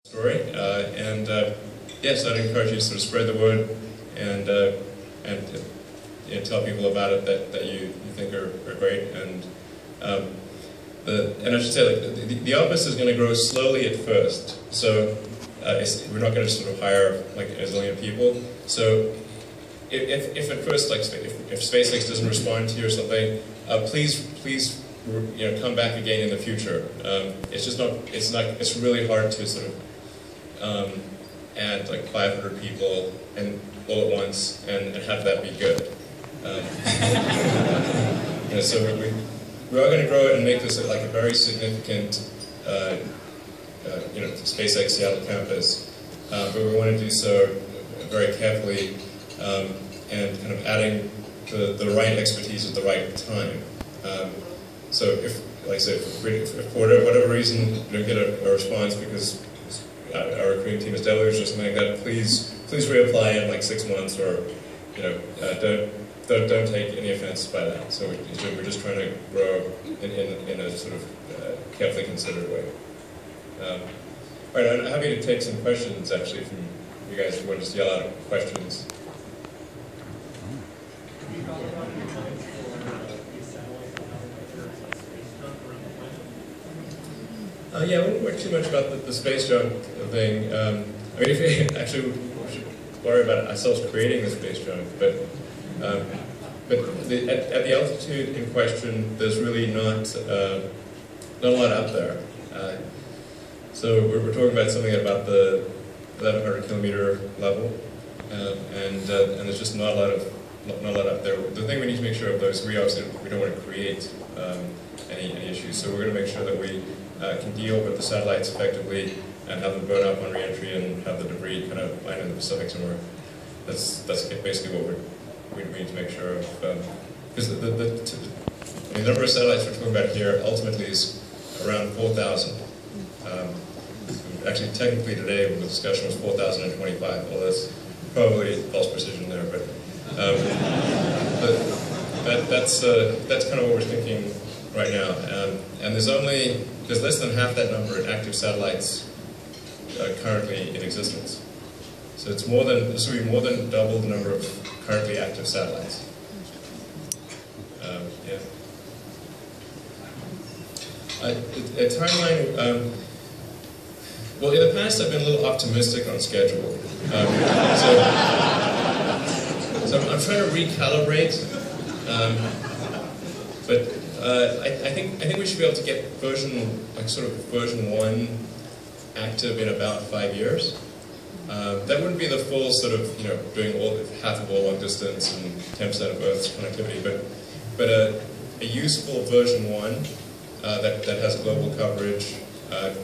story, yes, I'd encourage you to sort of spread the word and tell people about it that you think are great. And I should say, like, the office is going to grow slowly at first, so we're not going to sort of hire like a zillion people. So if at first, like, if SpaceX doesn't respond to you or something, please come back again in the future. It's really hard to sort of add like 500 people and all at once and have that be good. So we are going to grow it and make this like a very significant SpaceX Seattle campus, but we want to do so very carefully and kind of adding the right expertise at the right time. So if, like I said, if for whatever reason you don't get a response because our recruiting team is deluged or something like that, please reapply in like 6 months, or don't take any offense by that. So we're just trying to grow in a sort of carefully considered way. All right, I'm happy to take some questions actually from you guys who want to just yell out questions. Yeah, I wouldn't worry too much about the space junk thing. I mean, if we actually we should worry about ourselves creating the space junk, but at the altitude in question, there's really not a lot up there. So we're talking about something about the 1,100 kilometer level, and there's just not a lot up there. The thing we need to make sure of, though, is we don't want to create any issues. So we're going to make sure that we can deorbit the satellites effectively and have them burn up on re-entry and have the debris kind of land in the Pacific somewhere. That's basically what we need to make sure of. Because the number of satellites we're talking about here ultimately is around 4,000. Actually, technically today the discussion was 4,025, although that's probably false precision there. But that's kind of what we're thinking right now. And there's less than half that number in active satellites currently in existence. So this will be more than double the number of currently active satellites. Yeah. A timeline. Well, in the past, I've been a little optimistic on schedule. So I'm trying to recalibrate. But I think we should be able to get version 1 active in about 5 years. That wouldn't be the full sort of doing half of all long distance and 10% of Earth's connectivity, but a useful version 1 that has global coverage,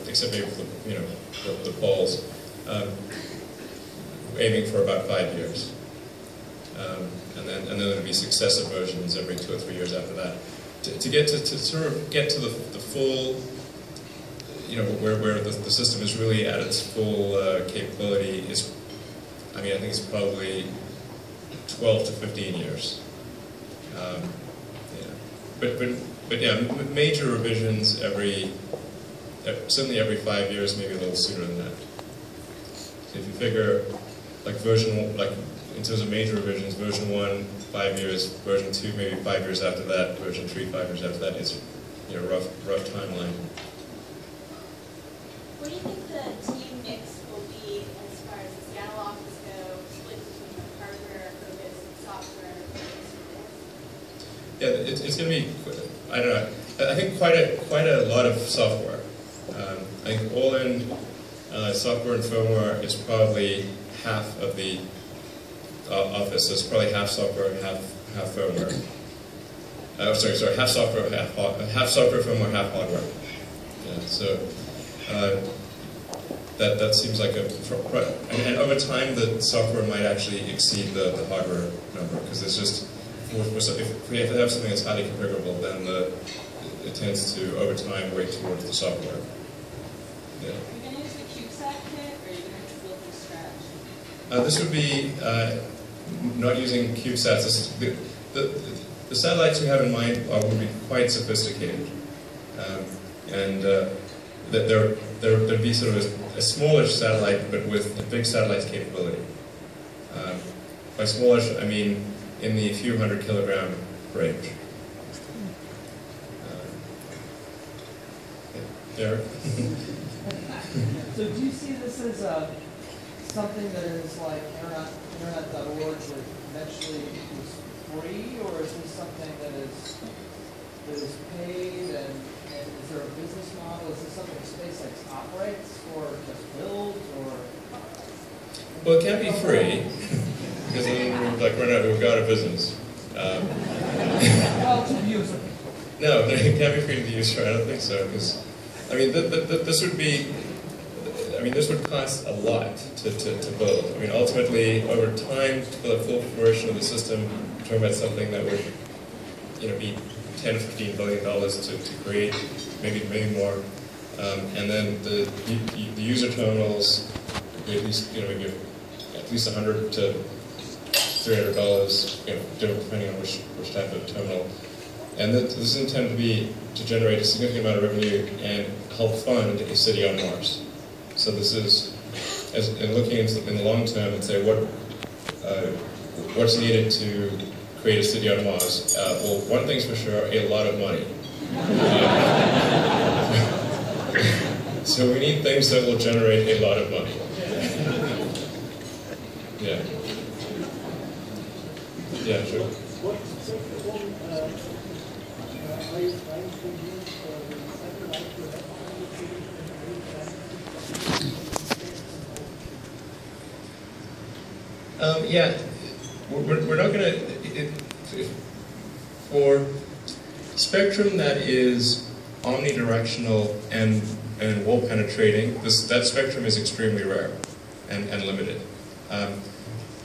except maybe for the poles, aiming for about 5 years, and then there'll be successive versions every 2 or 3 years after that. To sort of get to the full, where the system is really at its full capability is, I think it's probably 12 to 15 years. But yeah, major revisions certainly every 5 years, maybe a little sooner than that. So if you figure, like in terms of major revisions, version 1, 5 years, version 2, maybe 5 years after that, version 3, 5 years after that is, rough timeline. What do you think the team mix will be as far as the Seattle office goes, split between hardware focused and software focused? Yeah, it's going to be, I don't know, I think quite a lot of software. I think all in software and firmware is probably half of the office. So it's probably half software, half firmware. Sorry, half software, half software, firmware, half hardware. Yeah, so that seems like and over time the software might actually exceed the hardware number, because there's just if we have to have something that's highly configurable, then it tends to over time weight towards the software. Yeah. Are you going to use the CubeSat kit, or are you going to build from scratch? This would be not using CubeSats. The satellites we have in mind would be quite sophisticated, and there'd be sort of a smallish satellite, but with a big satellite's capability. By smallish, I mean in the few hundred kilogram range. Derek? So do you see this as something that is like internet.org would eventually is free, or is this something that is paid, and is there a business model? Is this something SpaceX operates or just builds, or? Well, it can't be free, because then we'll go out of business. Well, to the user. No, it can't be free to the user. I don't think so, because I mean, this would be. I mean, this would cost a lot to build. I mean, ultimately, over time, for the full fruition of the system, we're talking about something that would, be $10 or $15 billion to create, maybe more. And then the user terminals, at least, maybe at least $100 to $300, depending on which type of terminal. And this is intended to generate a significant amount of revenue and help fund a city on Mars. So this is, and looking in the long term and say what's needed to create a city on Mars. Well, one thing's for sure, a lot of money. So we need things that will generate a lot of money. Yeah. Yeah, sure. Yeah, we're not going to, for spectrum that is omnidirectional and wall penetrating, that spectrum is extremely rare and limited.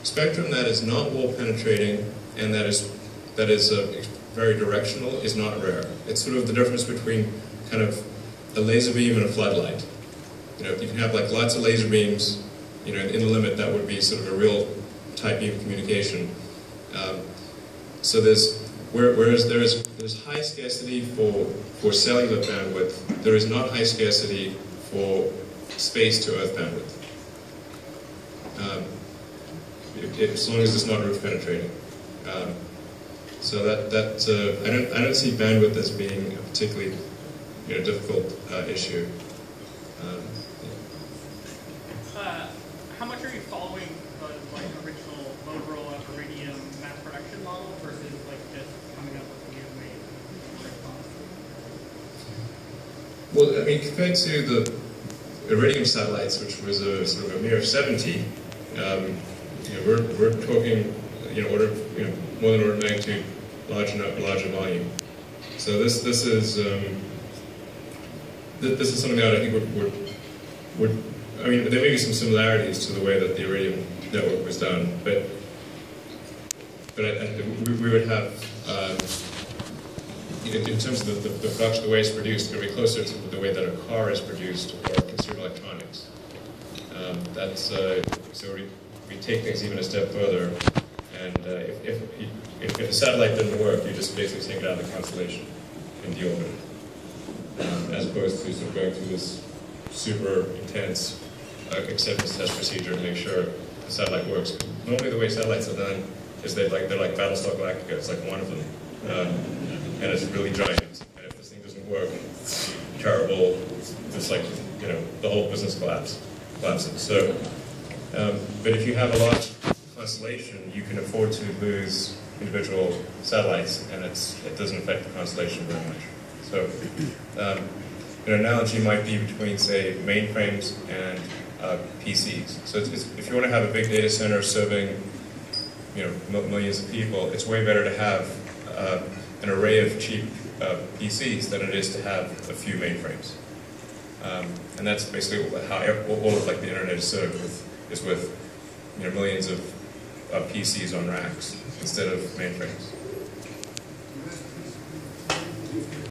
Spectrum that is not wall penetrating and that is very directional is not rare. It's sort of the difference between kind of a laser beam and a floodlight. You can have like lots of laser beams, in the limit that would be sort of a real type beam communication. So whereas there's high scarcity for cellular bandwidth, there is not high scarcity for space to Earth bandwidth. As long as it's not roof penetrating. So I don't see bandwidth as being a particularly difficult issue. How much are you following the original overall Iridium mass production model versus just coming up with new ways? Well, I mean, compared to the Iridium satellites, which was a sort of a mere 70, we're talking more than order of magnitude larger volume. So this is something that I think would I mean, there may be some similarities to the way that the Iridium network was done, but we would have, in terms of the production, the way it's produced, it would be closer to the way that a car is produced or consumer electronics. So we take things even a step further, and if the satellite didn't work, you just basically take it out of the constellation and deorbit it, as opposed to sort of going through this super intense acceptance test procedure to make sure the satellite works. Normally the way satellites are done is they're like Battlestar Galactica. It's like one of them, and it's really giant. And if this thing doesn't work, it's terrible. It's like the whole business collapses. So, but if you have a large constellation, you can afford to lose individual satellites, and it doesn't affect the constellation very much. So, an analogy might be between, say, mainframes and PCs. So if you want to have a big data center serving millions of people, it's way better to have an array of cheap PCs than it is to have a few mainframes. And that's basically how all of the internet is served with millions of PCs on racks instead of mainframes.